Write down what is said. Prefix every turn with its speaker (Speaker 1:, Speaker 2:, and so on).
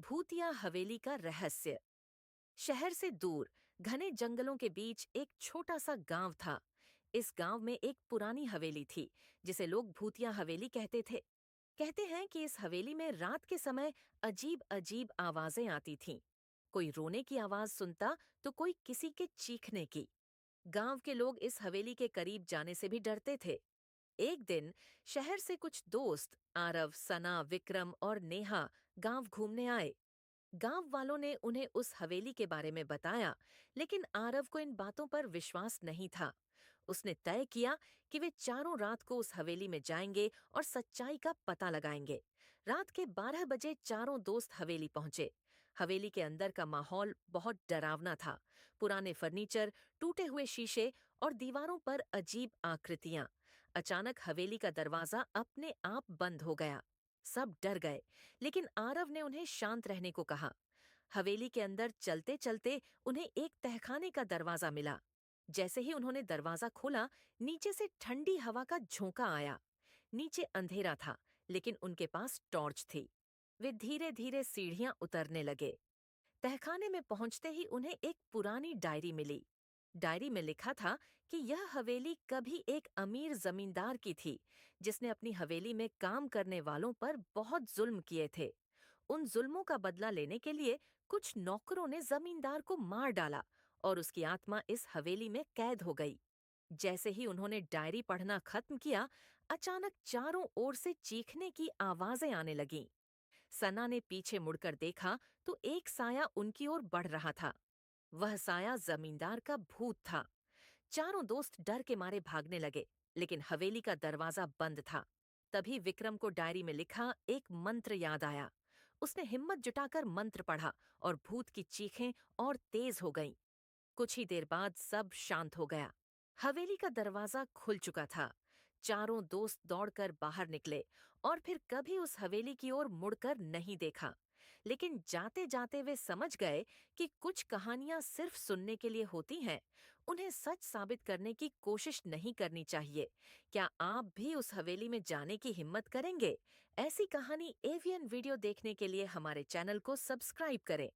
Speaker 1: भूतिया हवेली का रहस्य। शहर से दूर घने जंगलों के बीच एक छोटा सा गांव था। इस गांव में एक पुरानी हवेली थी जिसे लोग भूतिया हवेली कहते थे। कहते हैं कि इस हवेली में रात के समय अजीब अजीब आवाजें आती थीं। कोई रोने की आवाज सुनता तो कोई किसी के चीखने की। गांव के लोग इस हवेली के करीब जाने से भी डरते थे। एक दिन शहर से कुछ दोस्त आरव, सना, विक्रम और नेहा गांव घूमने आए। गांव वालों ने उन्हें उस हवेली के बारे में बताया, लेकिन आरव को इन बातों पर विश्वास नहीं था। उसने तय किया कि वे चारों रात को उस हवेली में जाएंगे और सच्चाई का पता लगाएंगे। रात के 12 बजे चारों दोस्त हवेली पहुंचे। हवेली के अंदर का माहौल बहुत डरावना था। पुराने फर्नीचर, टूटे हुए शीशे और दीवारों पर अजीब आकृतियां। अचानक हवेली का दरवाजा अपने आप बंद हो गया। सब डर गए, लेकिन आरव ने उन्हें शांत रहने को कहा। हवेली के अंदर चलते चलते उन्हें एक तहखाने का दरवाजा मिला। जैसे ही उन्होंने दरवाजा खोला, नीचे से ठंडी हवा का झोंका आया। नीचे अंधेरा था, लेकिन उनके पास टॉर्च थी। वे धीरे धीरे सीढ़ियां उतरने लगे। तहखाने में पहुंचते ही उन्हें एक पुरानी डायरी मिली। डायरी में लिखा था कि यह हवेली कभी एक अमीर जमींदार की थी, जिसने अपनी हवेली में काम करने वालों पर बहुत जुल्म किए थे। उन जुल्मों का बदला लेने के लिए कुछ नौकरों ने जमींदार को मार डाला और उसकी आत्मा इस हवेली में कैद हो गई। जैसे ही उन्होंने डायरी पढ़ना खत्म किया, अचानक चारों ओर से चीखने की आवाजें आने लगीं। सना ने पीछे मुड़कर देखा तो एक साया उनकी ओर बढ़ रहा था। वह साया जमींदार का भूत था। चारों दोस्त डर के मारे भागने लगे, लेकिन हवेली का दरवाजा बंद था। तभी विक्रम को डायरी में लिखा एक मंत्र याद आया। उसने हिम्मत जुटाकर मंत्र पढ़ा और भूत की चीखें और तेज हो गईं। कुछ ही देर बाद सब शांत हो गया। हवेली का दरवाजा खुल चुका था। चारों दोस्त दौड़कर बाहर निकले और फिर कभी उस हवेली की ओर मुड़कर नहीं देखा। लेकिन जाते जाते वे समझ गए कि कुछ कहानियां सिर्फ सुनने के लिए होती हैं। उन्हें सच साबित करने की कोशिश नहीं करनी चाहिए। क्या आप भी उस हवेली में जाने की हिम्मत करेंगे? ऐसी कहानी एवियन वीडियो देखने के लिए हमारे चैनल को सब्सक्राइब करें।